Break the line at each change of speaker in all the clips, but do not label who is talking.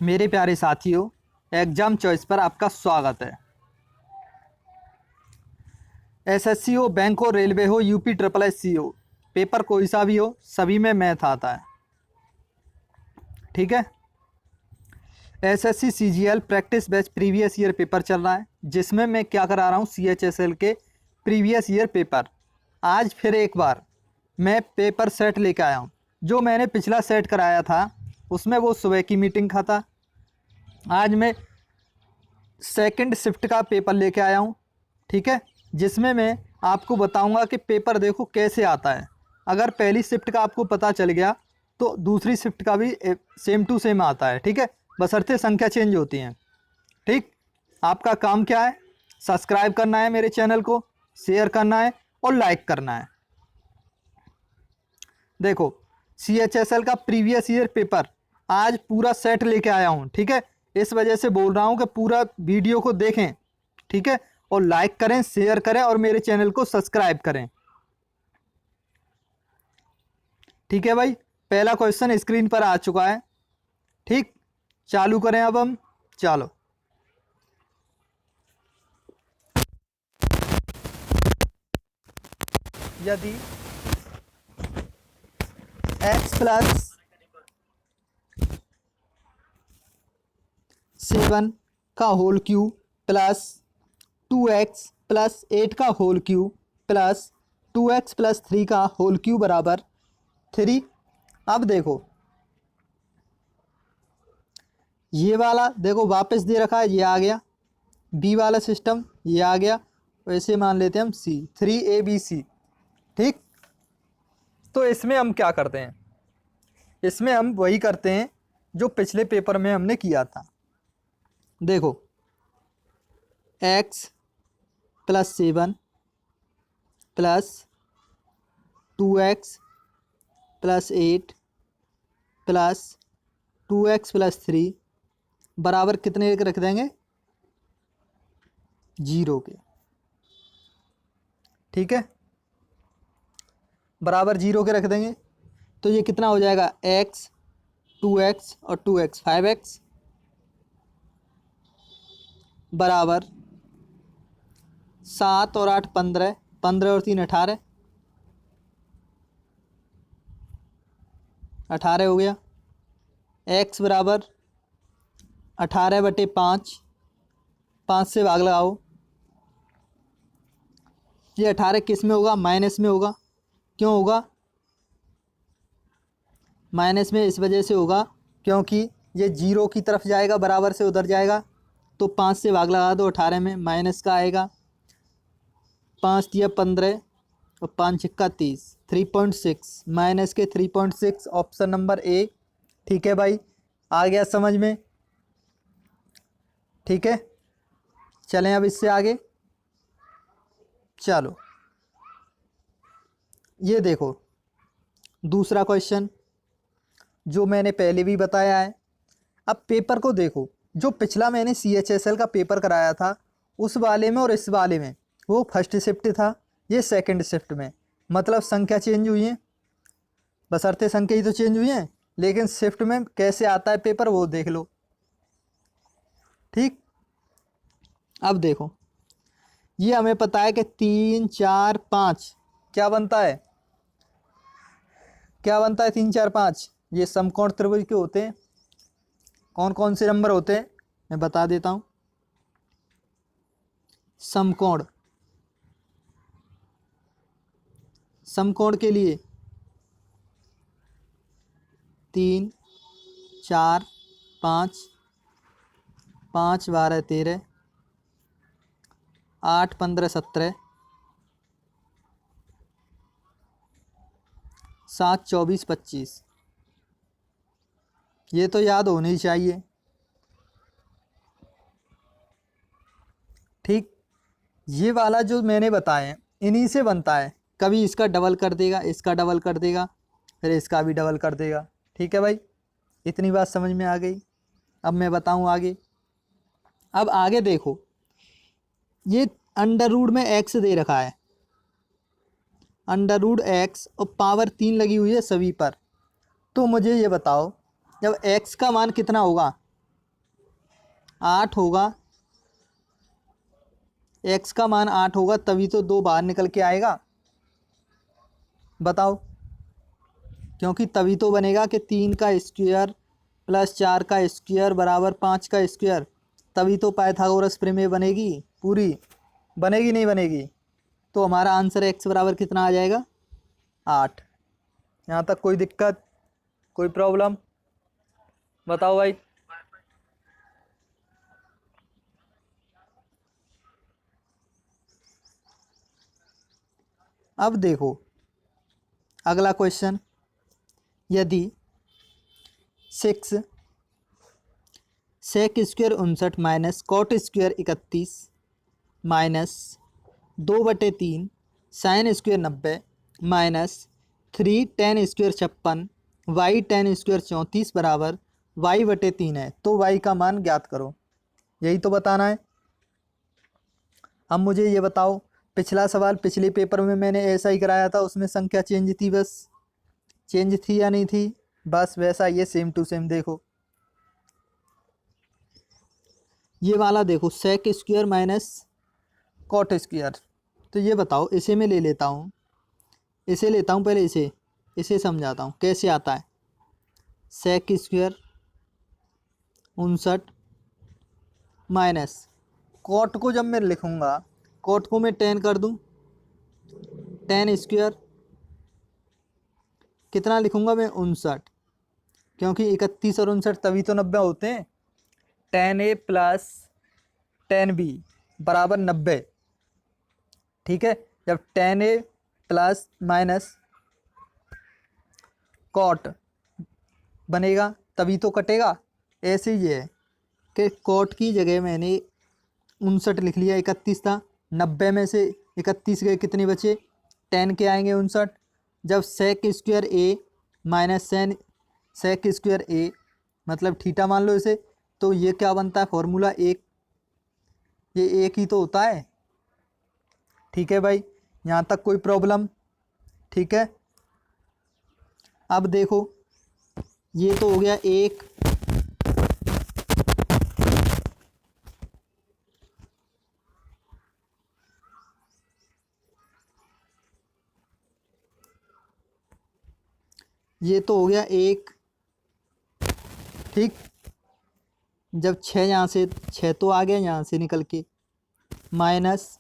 मेरे प्यारे साथियों, एग्जाम चॉइस पर आपका स्वागत है। एसएससी हो, बैंक हो, रेलवे हो, यूपी ट्रिपल एस सी हो, पेपर कोई सा भी हो, सभी में मैथ आता है। ठीक है। SSC CGL practice batch previous year paper चल रहा है, जिसमें मैं क्या करा रहा हूँ, सीएचएसएल के प्रीवियस ईयर पेपर। आज फिर एक बार मैं पेपर सेट लेके आया हूँ। जो मैंने पिछला सेट कराया था उसमें वो सुबह की मीटिंग का था। आज मैं सेकंड शिफ्ट का पेपर लेके आया हूँ। ठीक है, जिसमें मैं आपको बताऊंगा कि पेपर देखो कैसे आता है। अगर पहली शिफ्ट का आपको पता चल गया तो दूसरी शिफ्ट का भी सेम टू सेम आता है। ठीक है, बशर्ते संख्या चेंज होती हैं। ठीक, आपका काम क्या है? सब्सक्राइब करना है मेरे चैनल को, शेयर करना है और लाइक करना है। देखो, सीएचएसएल का प्रीवियस ईयर पेपर आज पूरा सेट लेके आया हूँ। ठीक है, इस वजह से बोल रहा हूँ कि पूरा वीडियो को देखें। ठीक है, और लाइक करें, शेयर करें और मेरे चैनल को सब्सक्राइब करें। ठीक है भाई, पहला क्वेश्चन स्क्रीन पर आ चुका है। ठीक, चालू करें अब हम। चलो, यदि x प्लस 7 का whole cube plus 2x plus 8 का whole cube plus 2x plus 3 का होल क्यूब बराबर 3। अब देखो, ये वाला देखो वापस दे रखा है, ये आ गया। बी वाला सिस्टम ये आ गया। वैसे मान लेते हैं हम सी, 3ABC। ठीक, तो इसमें हम क्या करते हैं? इसमें हम वही करते हैं जो पिछले पेपर में हमने किया था। देखो, x plus 7 plus 2x plus 8 plus 2x plus 3 बराबर कितने के रख देंगे? 0 के। ठीक है, बराबर 0 के रख देंगे तो ये कितना हो जाएगा? x 2x और 2x 5x बराबर 7 और 8 15, 15 और 3 18, 18 हो गया। x बराबर 18/5, 5 से भाग लगाओ। ये 18 किस में होगा? माइनस में होगा। क्यों होगा माइनस में? इस वजह से होगा क्योंकि ये 0 की तरफ जाएगा, बराबर से उधर जाएगा। तो 5 से भाग लगा दो, 18 में माइनस का आएगा। 5 दिया 15 और 5 छिक्का 30, 3.6 माइनस के 3.6, ऑप्शन नंबर ए। ठीक है भाई, आ गया समझ में? ठीक है, चलें अब इससे आगे। चलो, ये देखो दूसरा क्वेश्चन जो मैंने पहले भी बताया है। अब पेपर को देखो, जो पिछला मैंने सीएचएसएल का पेपर कराया था उस वाले में और इस वाले में वो फर्स्ट शिफ्ट था, ये सेकंड शिफ्ट में। मतलब संख्या चेंज हुई है, बशर्ते संख्या ही तो चेंज हुई है, लेकिन शिफ्ट में कैसे आता है पेपर वो देख लो। ठीक, अब देखो, ये हमें पता है कि 3 4 5 क्या बनता है? क्या बनता है 3 4 5? ये समकोण त्रिभुज के होते हैं। कौन कौन से नंबर होते हैं मैं बता देता हूँ। समकोण, समकोण के लिए 3 4 5, 5 12 13, 8 15 17, 7 24 25। ये तो याद होनी ही चाहिए। ठीक, ये वाला जो मैंने बताया इन्हीं से बनता है। कभी इसका डबल कर देगा, इसका डबल कर देगा, फिर इसका भी डबल कर देगा। ठीक है भाई, इतनी बात समझ में आ गई। अब मैं बताऊं आगे। अब आगे देखो, ये अंडर रूट में एक्स दे रखा है, अंडर रूट एक्स और पावर 3 लगी हुई है सभी पर। तो मुझे ये बताओ, जब एक्स का मान कितना होगा? 8 होगा, x का मान 8 होगा तभी तो 2 बाहर निकल के आएगा। बताओ, क्योंकि तभी तो बनेगा कि 3 का स्क्वायर प्लस 4 का स्क्वायर बराबर 5 का स्क्वायर, तभी तो पाइथागोरस प्रमेय बनेगी पूरी। बनेगी नहीं बनेगी? तो हमारा आंसर x बराबर कितना आ जाएगा? 8। यहाँ तक कोई दिक्कत, कोई प्रॉब्लम? बताओ भाई। अब देखो अगला क्वेश्चन, यदि 6 sec square 59 minus cot square 31 minus 2/3 sine square 90 minus 3 tan square 56 Y tan square 34 बराबर y/3 है, तो y का मान ज्ञात करो। यही तो बताना है। अब मुझे ये बताओ, पिछला सवाल पिछले पेपर में मैंने ऐसा ही कराया था, उसमें संख्या चेंज थी, बस चेंज थी या नहीं थी? बस वैसा ये सेम टू सेम। देखो ये वाला देखो, sec square minus cot square, तो ये बताओ, इसे मैं ले लेता हूँ, इसे लेता हूँ पहले, इसे समझाता हूँ कैसे आता है। सेक स्क्वायर 59 माइनस कॉट को जब मैं लिखूँगा, कॉट को मैं 10 कर दूँ, 10 स्क्वायर कितना लिखूँगा मैं? 59, क्योंकि 31 और 59 तभी तो 90 होते हैं। 10a प्लस 10b बराबर 90, ठीक है। जब 10a प्लस माइनस कॉट बनेगा तभी तो कटेगा। ऐसे ही है कि कॉट की जगह मैंने 59 लिख लिया, 31 था, 90 में से 31 गए, कितने बचे? 10 के आएंगे 59। जब सेक स्क्वायर ए माइनस सेक स्क्वायर ए मतलब थीटा मान लो इसे, तो ये क्या बनता है फॉर्मूला? एक, ये एक ही तो होता है। ठीक है भाई, यहाँ तक कोई प्रॉब्लम? ठीक है। अब देखो ये तो हो गया एक, ये तो हो गया एक, ठीक। जब 6 यहाँ से 6 तो आ गया यहाँ से निकल के, माइनस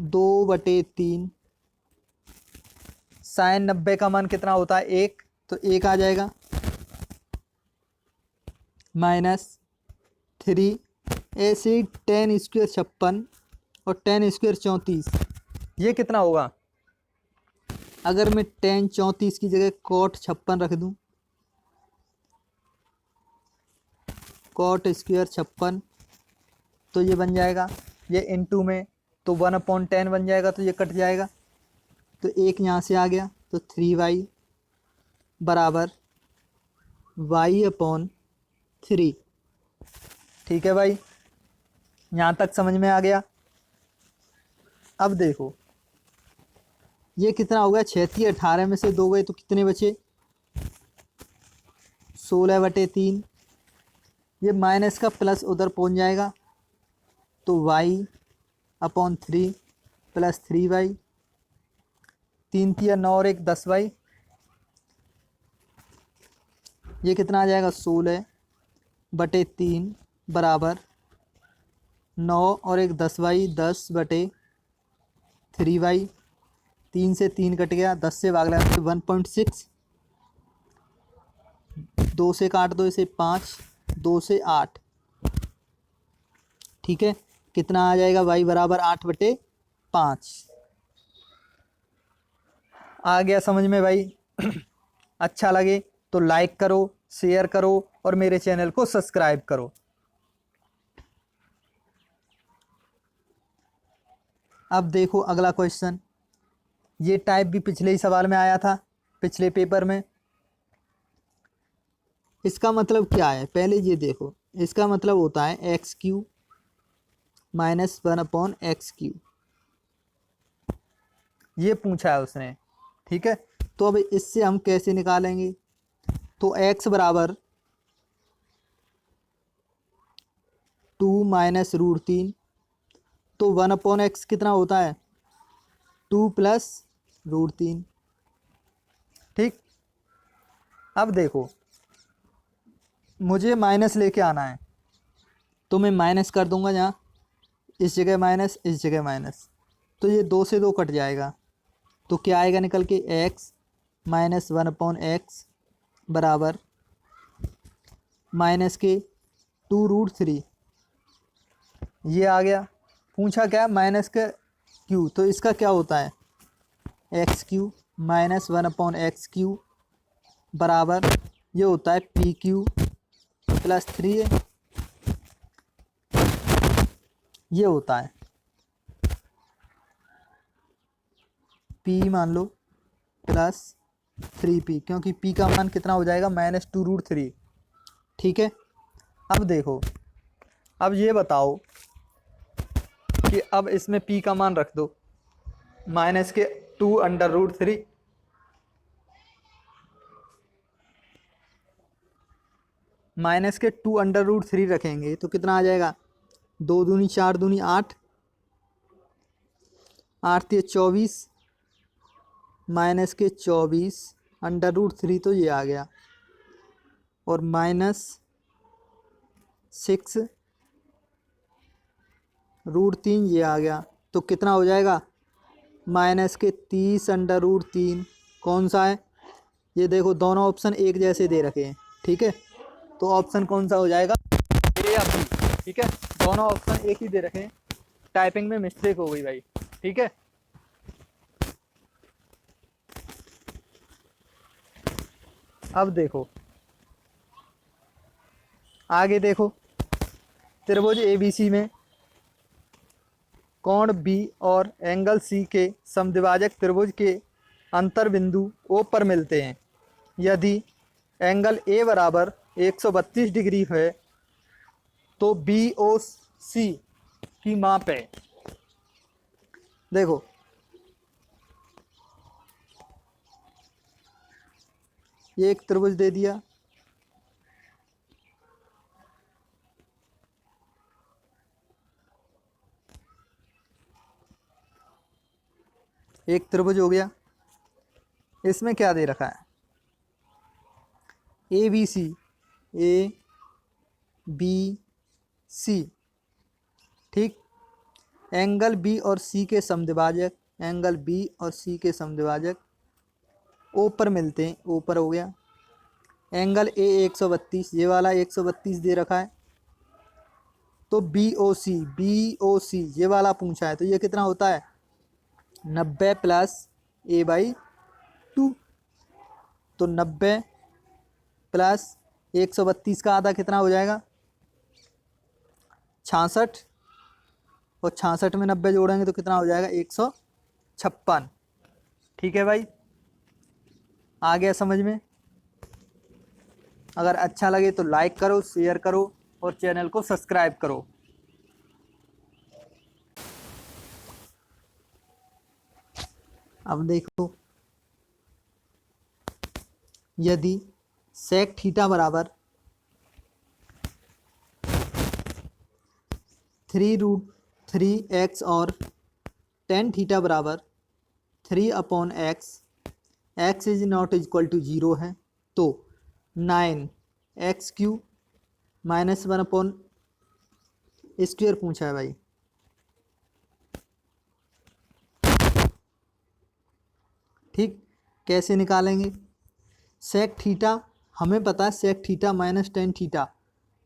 2/3 साइन 90 का मान कितना होता है? एक, तो एक आ जाएगा, माइनस 3 ऐसे 10 स्क्वायर 56 और 10 स्क्वायर 34, ये कितना होगा? अगर मैं 10 34 की जगह कॉट 56 रख दूं, कॉट स्क्वायर 56, तो ये बन जाएगा, ये इनटू में तो 1/10 बन जाएगा, तो ये कट जाएगा, तो एक यहाँ से आ गया, तो 3y बराबर y/3। ठीक है भाई, यहाँ तक समझ में आ गया? अब देखो ये कितना हो गया? 36, 18 में से 2 गए तो कितने बचे? 16/3। ये माइनस का प्लस उधर पहुँच जाएगा, तो y/3 प्लस 3y, 3 3 9 और 1 10y, ये कितना आ जाएगा? 16/3 बराबर 9 और 1 10y, 10/3y, 3 से 3 कट गया, 10 से भाग लगा 1.6, 2 से काट दो इसे 5, 2 से 8, ठीक है। कितना आ जाएगा? y बराबर 8/5। आ गया समझ में भाई? अच्छा लगे तो लाइक करो, शेयर करो और मेरे चैनल को सब्सक्राइब करो। अब देखो अगला क्वेश्चन, ये टाइप भी पिछले ही सवाल में आया था, पिछले पेपर में। इसका मतलब क्या है पहले ये देखो, इसका मतलब होता है x³ माइनस 1/x³, ये पूछा है उसने, ठीक है। तो अब इससे हम कैसे निकालेंगे? तो x बराबर 2 माइनस रूट 3, तो 1/x कितना होता है 2 प्लस रूट 3। ठीक, अब देखो मुझे माइनस लेके आना है, तो मैं माइनस कर दूंगा यहाँ, इस जगह माइनस, इस जगह माइनस, तो ये 2 से 2 कट जाएगा, तो क्या आएगा निकल के x माइनस 1/x बराबर माइनस के 2√3, ये आ गया। पूछा क्या माइनस का क्यू, तो इसका क्या होता है एक्स क्यू माइनस 1/x³ बराबर ये होता है PQ प्लस 3a, ये होता है P मान लो प्लस 3p, क्योंकि P का मान कितना हो जाएगा -2√3। ठीक है, अब देखो, अब ये बताओ कि अब इसमें P का मान रख दो माइनस के 2√3, माइनस के 2√3 रखेंगे तो कितना आ जाएगा 2 दूनी 4 दूनी 8, 8 × 24 माइनस के 24 √3, तो ये आ गया, और -6√3 ये आ गया, तो कितना हो जाएगा माइनस के 30 √3। कौन सा है ये देखो, दोनों ऑप्शन एक जैसे दे रखे हैं। ठीक है, तो ऑप्शन कौन सा हो जाएगा ए या बी। ठीक है, दोनों ऑप्शन एक ही दे रखे हैं, टाइपिंग में मिस्टेक हो गई भाई। ठीक है, अब देखो आगे देखो, त्रिभुज ABC में कोण B और एंगल C के समद्विभाजक त्रिभुज के अंतर बिंदु O पर मिलते हैं। यदि एंगल A बराबर 132 डिग्री है तो BOC की माप है। देखो ये एक त्रिभुज दे दिया, एक त्रिभुज हो गया, इसमें क्या दे रखा है ABC, ABC। ठीक, एंगल B और C के समद्विभाजक, एंगल B और C के समद्विभाजक O पर मिलते हैं, O पर हो गया। एंगल A 132, ये वाला 132 दे रखा है, तो BOC ये वाला पूछा है, तो ये कितना होता है 90 प्लस a/2, तो 90 प्लस 132 का आधा कितना हो जाएगा 66, और 66 में 90 जोड़ेंगे तो कितना हो जाएगा 156। ठीक है भाई, आ गया समझ में। अगर अच्छा लगे तो लाइक करो, शेयर करो और चैनल को सब्सक्राइब करो। अब देखो, यदि सेक थीटा बराबर 3√3x और टेन थीटा बराबर 3/x, x is not equal to 0 है, तो 9x³ माइनस 1/² पूछा है भाई। ठीक, कैसे निकालेंगे सेक थीटा, हमें पता है sec theta minus tan theta,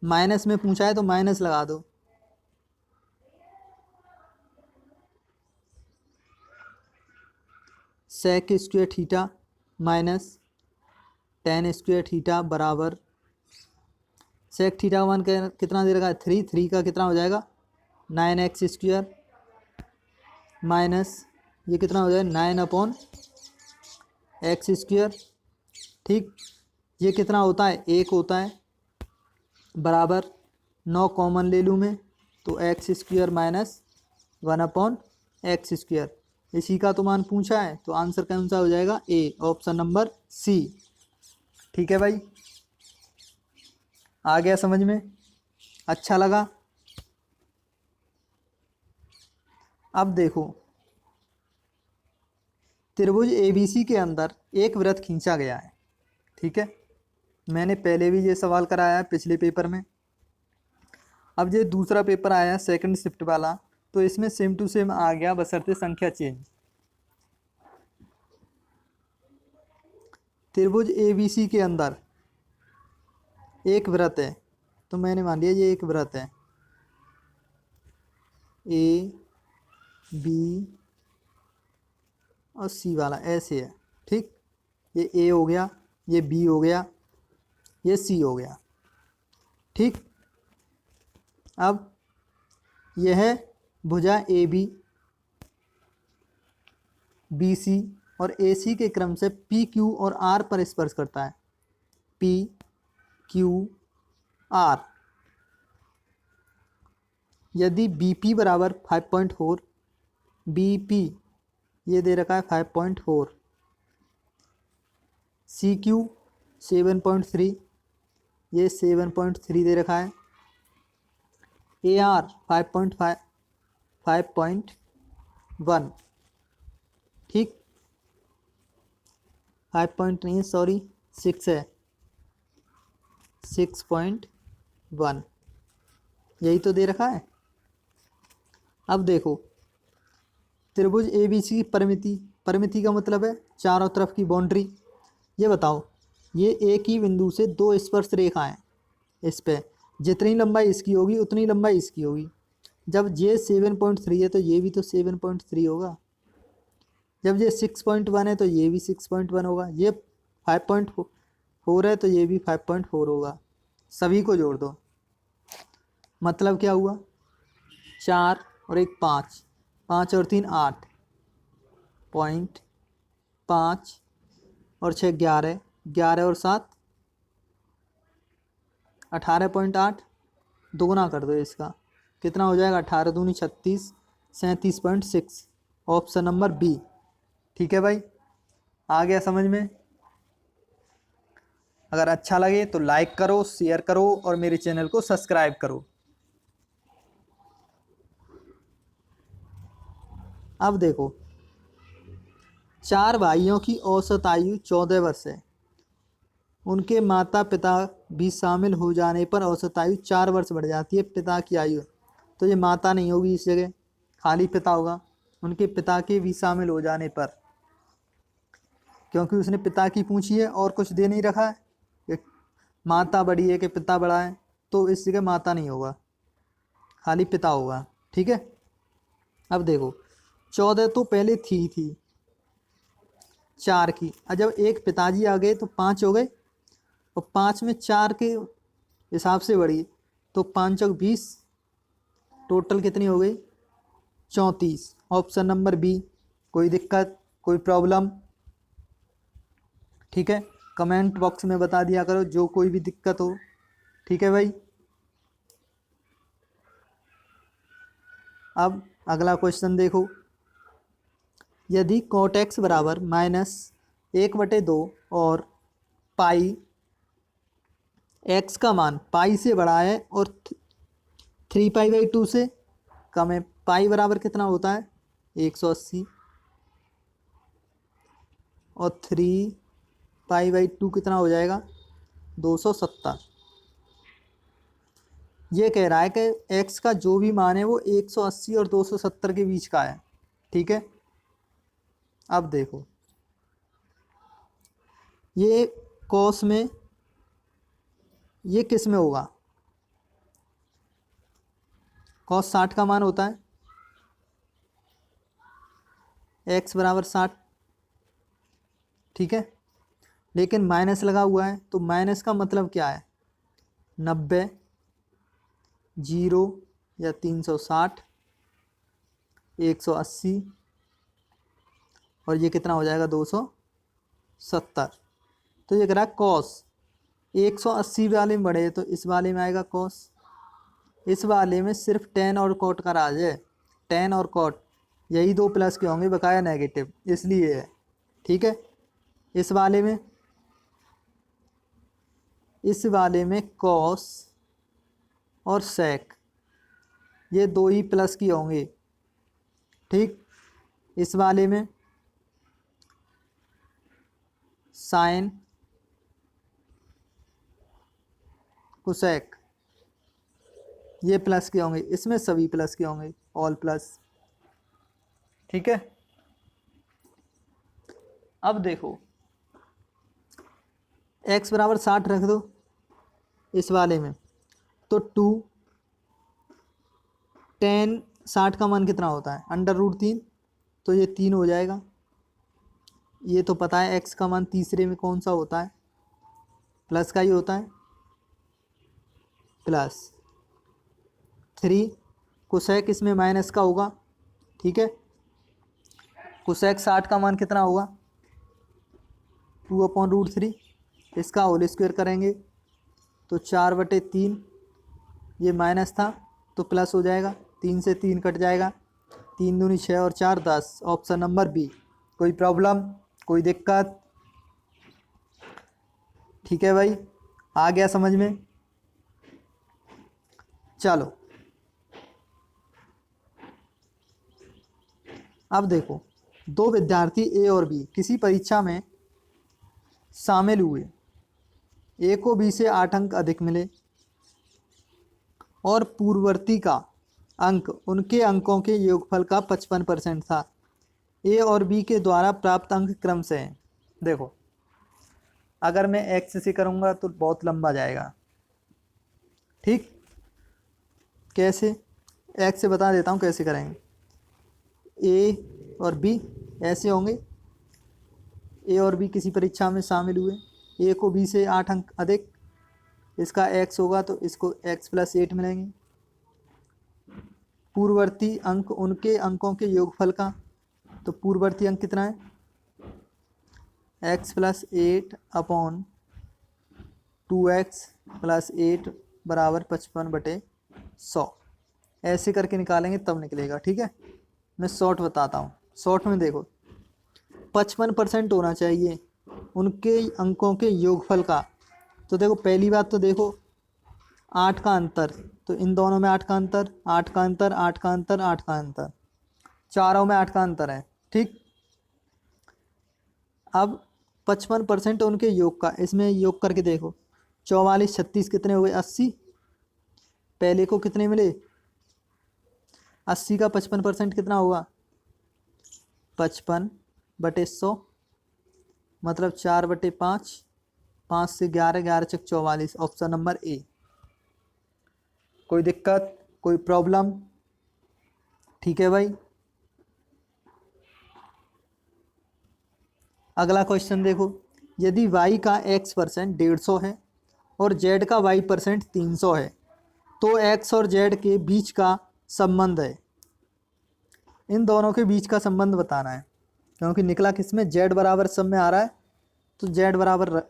minus में पूछा है तो माइनस लगा दो, sec square theta minus tan square theta बराबर सेक थीटा वन का कितना दे रखा है 3 का कितना हो जाएगा 9x² माइनस ये कितना हो जाएगा 9/x²। ठीक, ये कितना होता है 1 होता है, बराबर 9 कॉमन ले लूँ मैं तो x² माइनस 1/x², इसी का तो मान पूछा है, तो आंसर कौन सा हो जाएगा ए, ऑप्शन नंबर सी। ठीक है भाई, आ गया समझ में, अच्छा लगा अब देखो, त्रिभुज एबीसी के अंदर एक वृत्त खींचा गया है, ठीक है। मैंने पहले भी ये सवाल कराया है पिछले पेपर में। अब ये दूसरा पेपर आया है सेकंड शिफ्ट वाला, तो इसमें सेम टू सेम आ गया बशर्ते संख्या चेंज। त्रिभुज एबीसी के अंदर एक वृत्त है, तो मैंने मान लिया ये एक वृत्त है, ए बी और सी वाला ऐसे है, ठीक। ये ए हो गया, ये बी हो गया, ये सी हो गया, ठीक। अब यह भुजा ए बी, बी सी और ए सी के क्रम से पी क्यू और आर पर स्पर्श करता है, पी क्यू आर। यदि बी पी बराबर 5.4, बी पी ये दे रखा है 5.4, सी क्यू 7.3, ये 7.3 दे रखा है, ए आर 5.5 5.1, ठीक। 5 नहीं, सॉरी 6 है, 6.1 यही तो दे रखा है। अब देखो, त्रिभुज एबीसी की परिमिति, परिमिति का मतलब है चारों तरफ की बाउंड्री। ये बताओ, ये एक ही बिंदु से दो स्पर्श रेखाएं, इस पे जितनी लंबाई इसकी होगी उतनी लंबाई इसकी होगी। जब ये 7.3 है तो ये भी तो 7.3 होगा, जब ये 6.1 है तो ये भी 6.1 होगा, ये 5.4 है तो ये भी 5.4 होगा। सभी को जोड़ दो, मतलब क्या हुआ, 4 और 1 5, 5 और 3 8, 0.5 और 6 11, 11 और 7 18.8, दोगुना कर दो इसका, कितना हो जाएगा, 18 दूनी 36, 37.6, ऑप्शन नंबर बी, ठीक है भाई। आ गया समझ में। अगर अच्छा लगे तो लाइक करो, शेयर करो और मेरे चैनल को सब्सक्राइब करो। अब देखो, 4 भाइयों की औसत आयु 14 वर्ष है, उनके माता पिता भी शामिल हो जाने पर औसत आयु 4 वर्ष बढ़ जाती है। पिता की आयु, तो ये माता नहीं होगी इस जगह, खाली पिता होगा, उनके पिता के भी शामिल हो जाने पर, क्योंकि उसने पिता की पूछी है और कुछ दे नहीं रखा है, कि माता बड़ी है कि पिता बड़ा है, तो इस जगह माता नहीं होगा, खाली पिता होगा, ठीक है। अब देखो, 14 तो पहले थी 4 की, और जब एक पिताजी आ गए तो 5 हो गए, और 5 में 4 के हिसाब से बढ़ी, तो 5 और 20, टोटल कितनी हो गई, 34। Option number B. कोई दिक्कत, कोई प्रॉब्लम, ठीक है, कमेंट बॉक्स में बता दिया करो जो कोई भी दिक्कत हो, ठीक है भाई। अब अगला क्वेश्चन देखो, यदि कॉट एक्स बराबर -1/2 और पाई एक्स का मान पाई से बड़ा है और 3π/2 से कम है, पाई बराबर कितना होता है 180, और 3π/2 कितना हो जाएगा 270। ये कह रहा है कि x का जो भी मान है वो 180 और 270 के बीच का है, ठीक है। अब देखो, ये कॉस में, ये किस में होगा, कॉस 60 का मान होता है, x बराबर 60, ठीक है। लेकिन माइनस लगा हुआ है, तो माइनस का मतलब क्या है, 90, 0 या 360, 180, और ये कितना हो जाएगा 270। तो ये कह रहा है कॉस 180 वाले में बढ़े तो इस वाले में आएगा कॉस, इस वाले में सिर्फ टेन और कॉट का राज है, टेन और कॉट यही दो प्लस के होंगे, बकाया नेगेटिव, इसलिए है, ठीक है। इस वाले में कॉस और सेक ये दो ही प्लस की होंगे, ठीक। इस वाले में साइन कोसेक ये प्लस के होंगे, इसमें सभी प्लस के होंगे, ऑल प्लस। ठीक है। अब देखो x बराबर 60 रख दो इस वाले में, तो 2 10 60 का मान कितना होता है, √3, तो ये 3 हो जाएगा। ये तो पता है x का मान तीसरे में कौन सा होता है, प्लस का ही होता है, +3। कोसेक इसमें माइनस का होगा। ठीक है। कोसेक 60 का मान कितना होगा, 2/√3। इसका होल स्क्वायर करेंगे तो 4/3, ये माइनस था तो प्लस हो जाएगा, 3 से 3 कट जाएगा, 3 दूनी 6 और 4 10। Option number B. कोई प्रॉब्लम, कोई दिक्कत? ठीक है भाई, आ गया समझ में? चलो अब देखो, दो विद्यार्थी ए और बी किसी परीक्षा में शामिल हुए। ए को बी से 8 अंक अधिक मिले और पूर्ववर्ती का अंक उनके अंकों के योगफल का 55% था। ए और बी के द्वारा प्राप्त अंक क्रम से हैं। देखो अगर मैं एक्स से करूँगा तो बहुत लंबा जाएगा। ठीक, कैसे? एक्स से बता देता हूँ कैसे करेंगे। ए और बी ऐसे होंगे, ए और बी किसी परीक्षा में शामिल हुए, ए को बी से 8 अंक अधिक, इसका एक्स होगा तो इसको x+8 मिलेंगे। पूर्ववर्ती अंक उनके अंकों के योगफल का, तो पूर्ववर्ती अंक कितना है, x+8/2x+8 बराबर 55/100। ऐसे करके निकालेंगे तब निकलेगा। ठीक है, मैं शॉर्ट बताता हूँ। शॉर्ट में देखो 55% होना चाहिए उनके अंकों के योगफल का। तो देखो पहली बात तो देखो 8 का अंतर, तो इन दोनों में 8 का अंतर, 8 का अंतर, 8 का अंतर, 8 का अंतर, चारों में 8 का अंतर है। ठीक, अब 55% उनके योग का, इसमें योग करके देखो 44 36 कितने हुए, 80। पहले को कितने मिले, 80 का 55% कितना होगा, 55/100, मतलब 4/5, 5 से 11, 11 चक 44। Option number A. कोई दिक्कत, कोई प्रॉब्लम? ठीक है भाई, अगला क्वेश्चन देखो। यदि y का x% 150 है और z का y% 300 है, तो x और z के बीच का संबंध है। इन दोनों के बीच का संबंध बताना है, क्योंकि निकला किस में, z बराबर सब में आ रहा है, तो z बराबर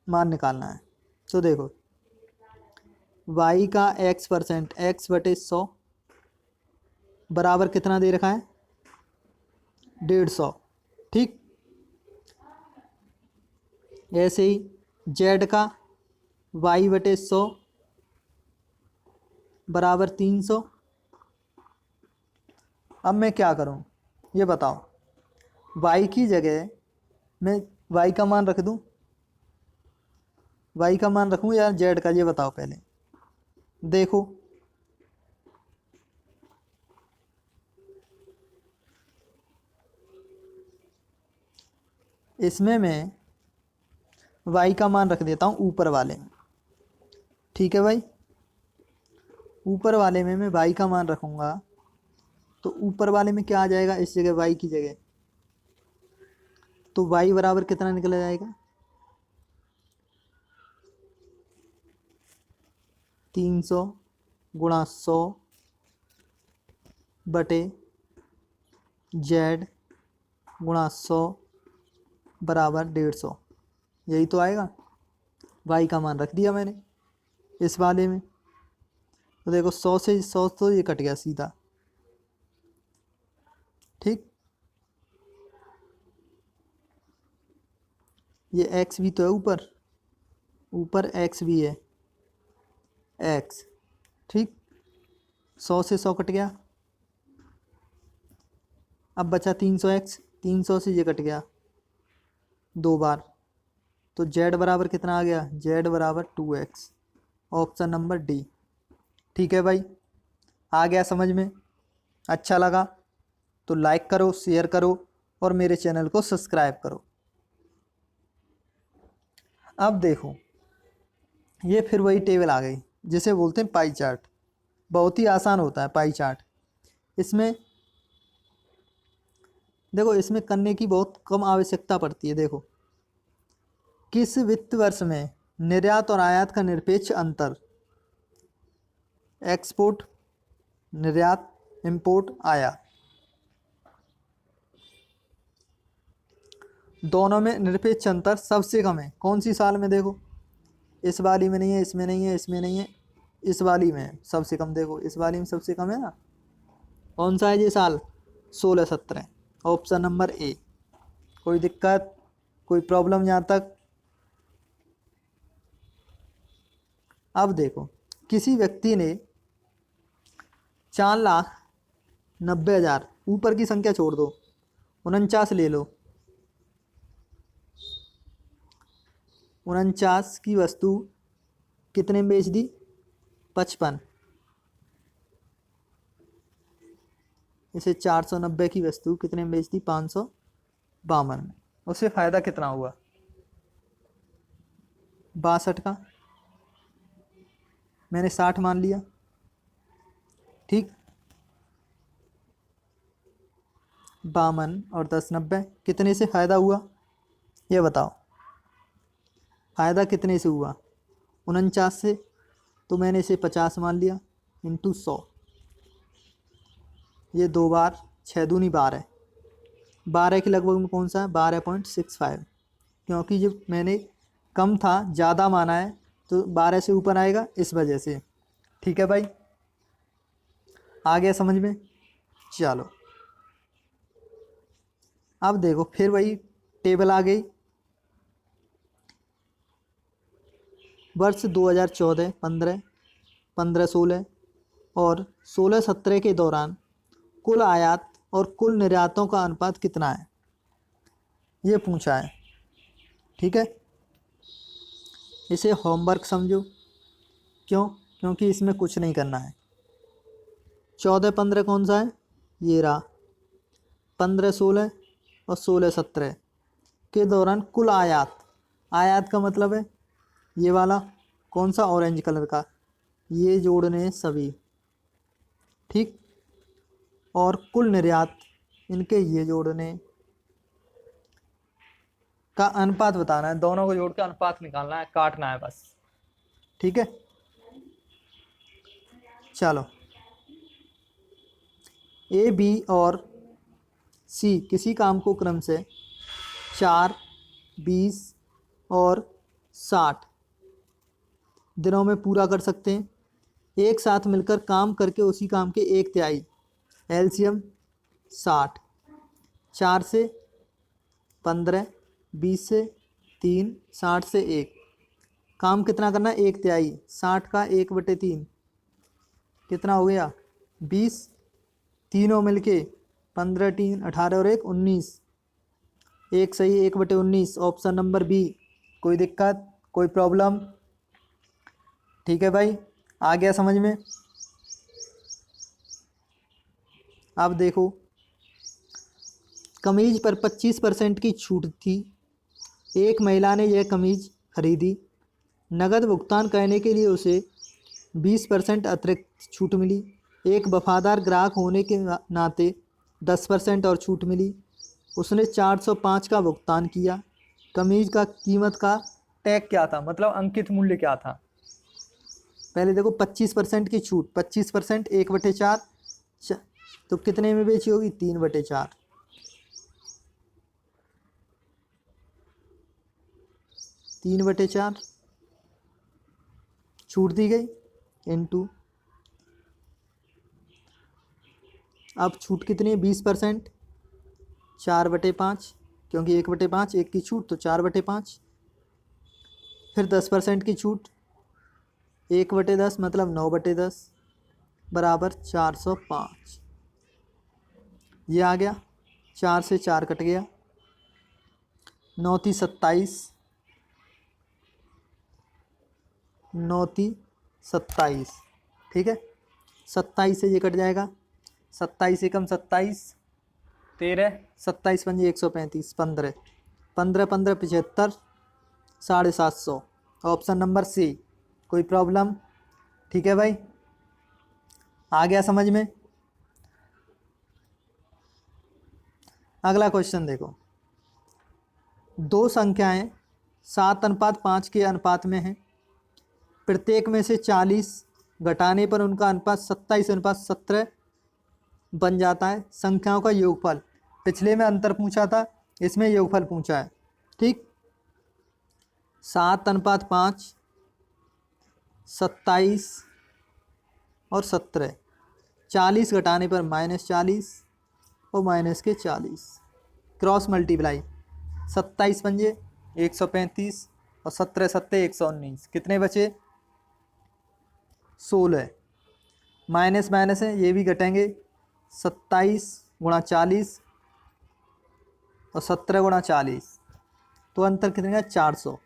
मान निकालना है। तो देखो y का x% x/100 बराबर कितना दे रखा है, 150। ठीक, ऐसे ही z का y/100 बराबर 300। अब मैं क्या करूं ये बताओ, y की जगह मैं y का मान रख दूं, y का मान रखूं या z का, ये बताओ पहले। देखो इसमें मैं y का मान रख देता हूँ ऊपर वाले में। ठीक है भाई, ऊपर वाले में मैं y का मान रखूँगा, तो ऊपर वाले में क्या आ जाएगा, इस जगह y की जगह, तो y बराबर कितना निकल जाएगा, 300 गुणा 100 बटे z गुणा 100 बराबर 150। यही तो आएगा। y का मान रख दिया मैंने इस वाले में, तो देखो 100 से 100 तो ये कट गया सीधा। ठीक, ये x भी तो है ऊपर, ऊपर x भी है, x। ठीक, 100 से 100 कट गया, अब बचा 300x, 300 से ये कट गया 2 बार, तो z बराबर कितना आ गया, z बराबर 2x, ऑप्शन नंबर डी। ठीक है भाई, आ गया समझ में? अच्छा लगा तो लाइक करो, शेयर करो और मेरे चैनल को सब्सक्राइब करो। अब देखो, ये फिर वही टेबल आ गई जिसे बोलते हैं पाई चार्ट। बहुत ही आसान होता है पाई चार्ट। इसमें देखो, इसमें करने की बहुत कम आवश्यकता पड़ती है। देखो, किस वित्त वर्ष में निर्यात और आयात का निरपेक्ष अंतर, एक्सपोर्ट, निर्यात, इंपोर्ट, आयात, दोनों में निरपेक्ष अंतर सबसे कम है, कौन सी साल में? देखो, इस वाली में नहीं है, इसमें नहीं है, इसमें नहीं है, इस वाली में है सबसे कम। देखो, इस वाली में सबसे कम है ना, कौन सा है ये साल? 16-17, ऑप्शन नंबर ए। कोई दिक्कत, कोई प्रॉब्लम यहाँ तक? अब देखो, किसी व्यक्ति ने 4,90,000, ऊपर की संख्या छोड़ दो, 49 ले लो, 49 की वस्तु कितने में बेच दी? 55। इसे 490 की वस्तु कितने में बेच दी? 552 में। उससे फ़ायदा कितना हुआ? 62 का। मैंने 60 मान लिया, ठीक। 52 और 10 90, कितने से फ़ायदा हुआ ये बताओ? फ़ायदा कितने से हुआ? 49 से। तो मैंने इसे 50 मान लिया इंटू 100। ये 2 बार, 6 दूनी 12, 12 के लगभग में कौन सा है? 12.65, क्योंकि जब मैंने कम था ज़्यादा माना है तो 12 से ऊपर आएगा, इस वजह से। ठीक है भाई, आ गया समझ में? चलो, अब देखो फिर वही टेबल आ गई। वर्ष 2014, 15, 15-16 और 16-17 के दौरान कुल आयात और कुल निर्यातों का अनुपात कितना है, ये पूछा है। ठीक है, इसे होमवर्क समझो। क्यों? क्योंकि इसमें कुछ नहीं करना है। 14-15 कौन सा है? ये रहा। 15-16 और 16-17 के दौरान कुल आयात, आयात का मतलब है ये वाला, कौन सा? ऑरेंज कलर का, ये जोड़ने सभी, ठीक। और कुल निर्यात, इनके ये जोड़ने का अनुपात बताना है, दोनों को जोड़ के अनुपात निकालना है, काटना है बस। ठीक है, चलो। ए, बी और सी किसी काम को क्रम से 4, 20 और 60 दिनों में पूरा कर सकते हैं। एक साथ मिलकर काम करके उसी काम के 1/3, एलसीएम 60, 4 से 15, 20 से 3, 60 से 1, काम कितना करना है? 1/3, 60 का 1/3 कितना हो गया? 20, तीनों मिलके 15, 3, 18 और 1, 19, एक सही, 1/19, ऑप्शन नंबर बी। कोई दिक्कत, कोई प्रॉब्लम? ठीक है भाई, आ गया समझ में? अब देखो, कमीज पर 25% की छूट थी। एक महिला ने यह कमीज खरीदी, नगद भुगतान करने के लिए उसे 20% अतिरिक्त छूट मिली। एक वफादार ग्राहक होने के नाते 10% और छूट मिली। उसने 405 का भुगतान किया। कमीज का कीमत का टैग क्या था, मतलब अंकित मूल्य क्या था? पहले देखो, 25% की छूट, 25% 1/4, तो कितने में बेची होगी? 3/4, 3/4 छूट दी गई इनटू, अब छूट कितनी है? 20%, 4/5, क्योंकि 1/5, 1 की छूट तो 4/5, फिर 10% की छूट, 1/10 मतलब 9/10 बराबर 405। ये आ गया। 4 से 4 कट गया, 9 × 27, 9 × 27, ठीक है। 27 से ये कट जाएगा, 27 एकम 27, 13, 27 पंजे 135, 15, 15 15 75, 750। Option number C. कोई प्रॉब्लम? ठीक है भाई, आ गया समझ में। अगला क्वेश्चन देखो, दो संख्याएं 7:5 के अनुपात में हैं, प्रत्येक में से 40 घटाने पर उनका अनुपात 27:17 बन जाता है। संख्याओं का योगफल, पिछले में अंतर पूछा था, इसमें योगफल पूछा है, ठीक। 7:5, 27 और 17, 40 घटाने पर -40 और -40, क्रॉस मल्टीप्लाई, 27 पंजे 135 और 17 सत्ते 119, कितने बचे? 16। माइनस माइनस है, ये भी घटेंगे, 27 × 40 और 17 × 40, तो अंतर कितने का? 400,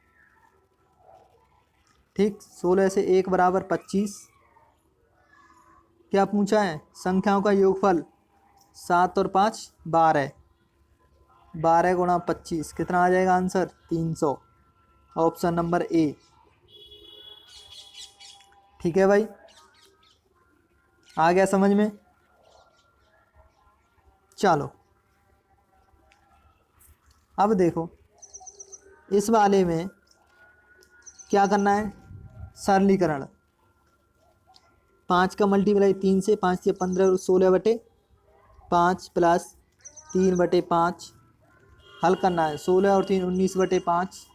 ठीक। 16 से 1 बराबर 25। क्या पूछा है? संख्याओं का योगफल, 7 और 5 12, 12 × 25, कितना आ जाएगा आंसर? 300। ऑप्शन नंबर ए, ठीक है भाई, आ गया समझ में। चलो अब देखो, इस वाले में क्या करना है? सरलीकरण, 5 का मल्टीप्लाई 3 से, 5 से 15 और 16/5 प्लस 3/5, हल करना है। 16 और 3 19/5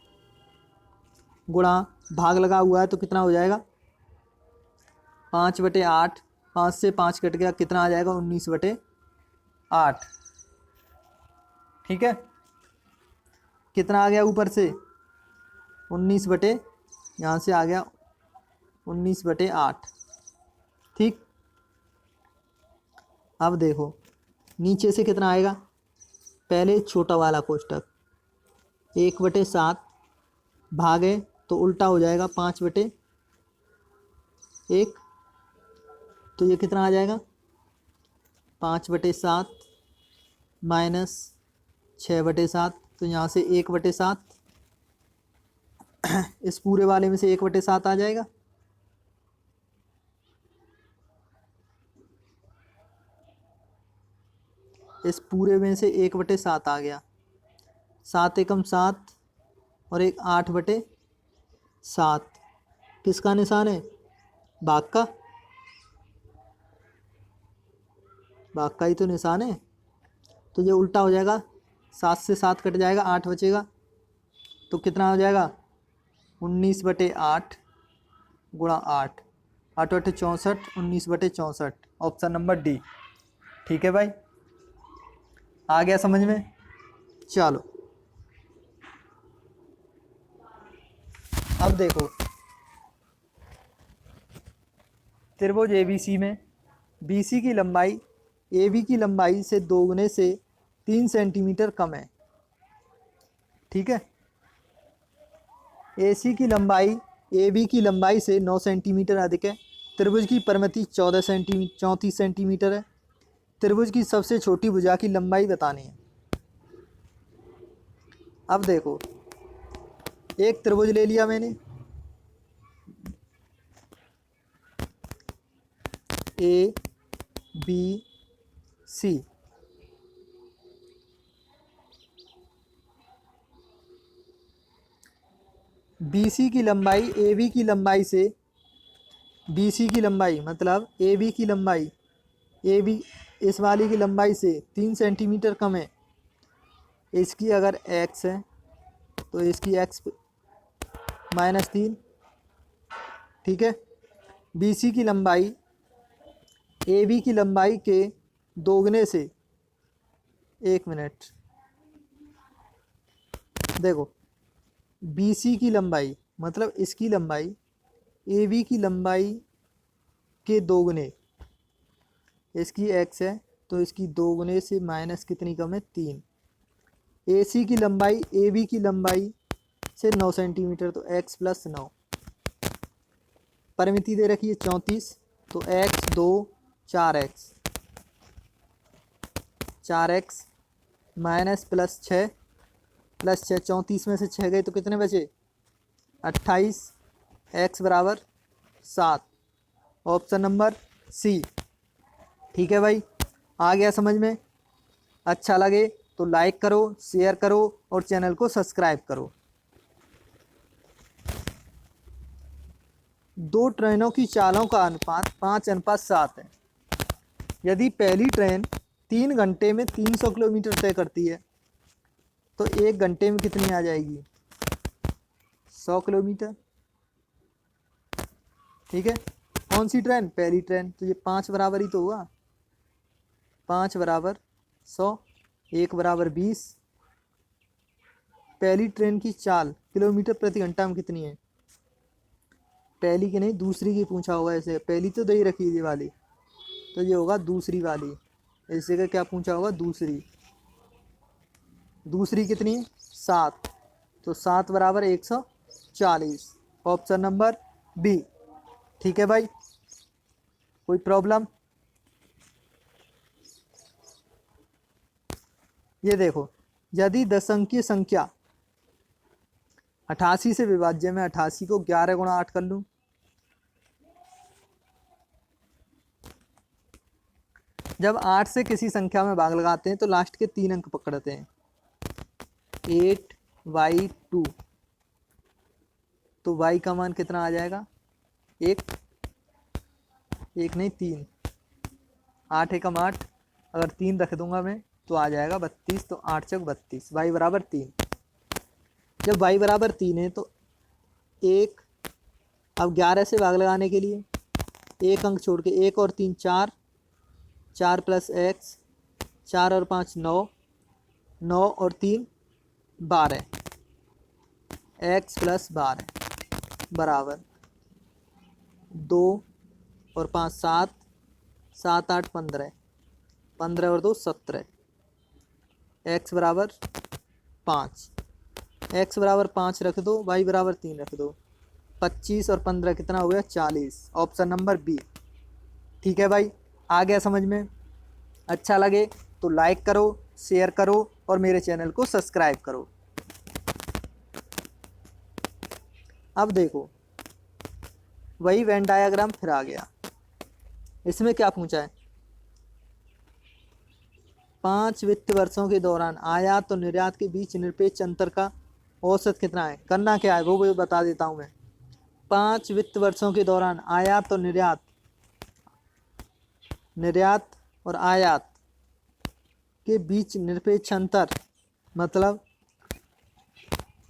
गुणा, भाग लगा हुआ है तो कितना हो जाएगा? 5/8, 5 से 5 कट गया, कितना आ जाएगा? 19/8, ठीक है। कितना आ गया ऊपर से? 19 बटे, यहाँ से आ गया 19/8, ठीक। अब देखो नीचे से कितना आएगा? पहले छोटा वाला कोष्टक, 1/7 भागे तो उल्टा हो जाएगा 5/1, तो ये कितना आ जाएगा? 5/7 -6/7, तो यहाँ से 1/7, इस पूरे वाले में से 1/7 आ जाएगा, इस पूरे में से 1/7 आ गया। 7 एकम 7 और 1 8/7, किसका निशान है? भाग का, भाग का ही तो निशान है, तो ये उल्टा हो जाएगा, 7 से 7 कट जाएगा, 8 बचेगा, तो कितना हो जाएगा? 19/8 गुणा 8, 8 8 64, 19/64, ऑप्शन नंबर डी, ठीक है भाई, आ गया समझ में। चलो अब देखो, त्रिभुज ABC में BC की लंबाई AB की लंबाई से दोगुने से 3 सेंटीमीटर कम है, ठीक है। AC की लंबाई AB की लंबाई से 9 सेंटीमीटर अधिक है। त्रिभुज की परिमिति 34 सेंटीमीटर है। त्रिभुज की सबसे छोटी भुजा की लंबाई बतानी है। अब देखो, एक त्रिभुज ले लिया मैंने, ABC, BC की लंबाई AB की लंबाई से, BC की लंबाई मतलब AB की लंबाई, AB इस वाली की लंबाई से 3 सेंटीमीटर कम है। इसकी अगर x है तो इसकी x -3, ठीक है। BC की लंबाई AB की लंबाई के दोगुने से, 1 मिनट देखो, BC की लंबाई मतलब इसकी लंबाई AB की लंबाई के दोगुने, इसकी x है तो इसकी 2 गुने से माइनस कितनी कम है, 3। AC की लंबाई AB की लंबाई से 9 सेंटीमीटर, तो x + 9। परिमिति दे रखी है 34, तो x 2 4x, 4x माइनस +6 +6, 34 में से 6 गए तो कितने बचे, 28, x बराबर 7। Option number C. ठीक है भाई, आ गया समझ में? अच्छा लगे तो लाइक करो, शेयर करो और चैनल को सब्सक्राइब करो। 2 ट्रेनों की चालों का अनुपात 5:7 है। यदि पहली ट्रेन 3 घंटे में 300 किलोमीटर तय करती है तो 1 घंटे में कितनी आ जाएगी, 100 किलोमीटर। ठीक है, कौन सी ट्रेन, पहली ट्रेन, तो ये 5 बराबर ही तो हुआ, 5 बराबर 100, 1 बराबर 20। पहली ट्रेन की चाल किलोमीटर प्रति घंटा में कितनी है, पहली की नहीं दूसरी की पूछा होगा, ऐसे पहली तो दे ही रखी ये वाली, तो ये होगा दूसरी वाली। इस जगह क्या पूछा होगा, दूसरी। दूसरी कितनी, 7, तो 7 बराबर 140। Option number B. ठीक है भाई, कोई प्रॉब्लम? ये देखो, यदि दशंकीय संख्या 88 से विभाज्य में 88 को 11 गुणा 8 कर लूँ, जब 8 से किसी संख्या में भाग लगाते हैं तो लास्ट के 3 अंक पकड़ते हैं, 8/2, तो y का मान कितना आ जाएगा, 1, 1 नहीं 3, 8 एकम 8, अगर 3 रख दूंगा मैं तो आ जाएगा 32, तो 8 चौक 32, y बराबर 3। जब y बराबर 3 है तो 1, अब 11 से भाग लगाने के लिए 1 अंक छोड़ के 1 और 3 4, 4 + x, 4 और 5 9, 9 और 3 12, x + 12 बराबर 2 और 5 7, 7 8 15, 15 और 2 17, x बराबर 5, x बराबर 5 रख दो, y बराबर 3 रख दो, 25 और 15 कितना हो गया, 40। Option number B. ठीक है भाई, आ गया समझ में? अच्छा लगे तो लाइक करो, शेयर करो और मेरे चैनल को सब्सक्राइब करो। अब देखो, वही वेन डायग्राम फिर आ गया। इसमें क्या पूछा है, 5 वित्त वर्षों के दौरान आयात और निर्यात के बीच निरपेक्ष अंतर का औसत कितना है। करना क्या है वो भी बता देता हूँ मैं। 5 वित्त वर्षों के दौरान आयात और निर्यात और आयात के बीच निरपेक्ष अंतर, मतलब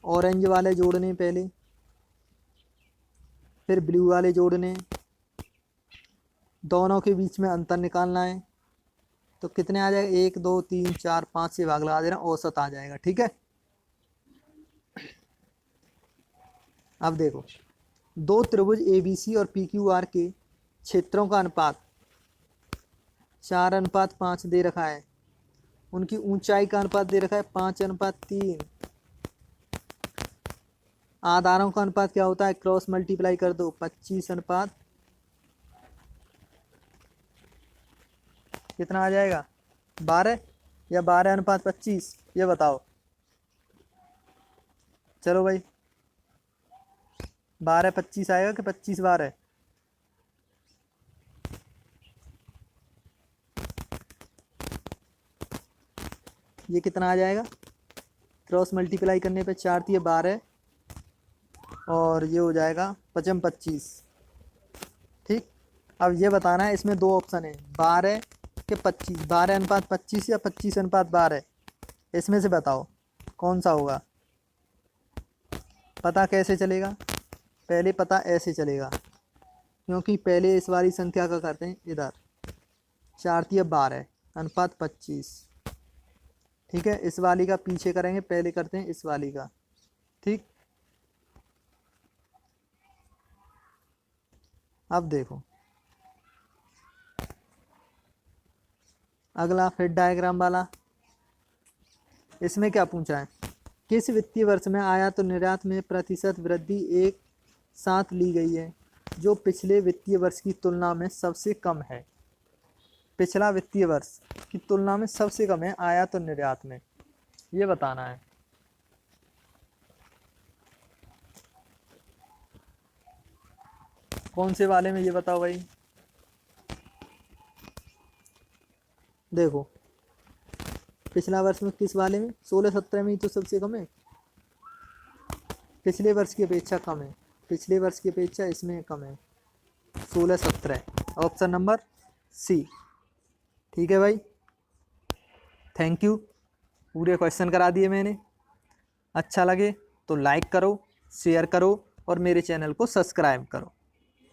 ऑरेंज वाले जोड़ने पहले, फिर ब्लू वाले जोड़ने, दोनों के बीच में अंतर निकालना है, तो कितने आ जाएगा, 1 2 3 4 5 से भाग लगा देना, औसत आ जाएगा। ठीक है, अब देखो, 2 त्रिभुज ABC और PQR के क्षेत्रों का अनुपात 4:5 दे रखा है, उनकी ऊंचाई का अनुपात दे रखा है 5:3। आधारों का अनुपात क्या होता है, क्रॉस मल्टीप्लाई कर दो, 25 कितना आ जाएगा, 12 या 12:25, ये बताओ। चलो भाई, 12:25 आएगा कि 25:12? ये कितना आ जाएगा, क्रॉस मल्टीप्लाई करने पे 4 × 12 और ये हो जाएगा 25। ठीक, अब ये बताना है, इसमें 2 ऑप्शन है, 12 के 25, 12:25 या 25:12, इसमें से बताओ कौन सा होगा। पता कैसे चलेगा, पहले पता ऐसे चलेगा, क्योंकि पहले इस वाली संख्या का करते हैं इधर, 4 × 12 अनुपात 25। ठीक है, इस वाली का पीछे करेंगे, पहले करते हैं इस वाली का। ठीक, अब देखो, अगला फिर डायग्राम वाला, इसमें क्या पूछा है, किस वित्तीय वर्ष में आयात और निर्यात में प्रतिशत वृद्धि एक साथ ली गई है जो पिछले वित्तीय वर्ष की तुलना में सबसे कम है। पिछला वित्तीय वर्ष की तुलना में सबसे कम है आयात और निर्यात में, ये बताना है। कौन से वाले में, ये बताओ भाई। देखो पिछला वर्ष में किस वाले में, 16-17 में ही तो सबसे कम है, पिछले वर्ष की अपेक्षा कम है, पिछले वर्ष की अपेक्षा इसमें कम है, 16-17, ऑप्शन नंबर सी। ठीक है भाई, थैंक यू, पूरे क्वेश्चन करा दिए मैंने। अच्छा लगे तो लाइक करो, शेयर करो और मेरे चैनल को सब्सक्राइब करो।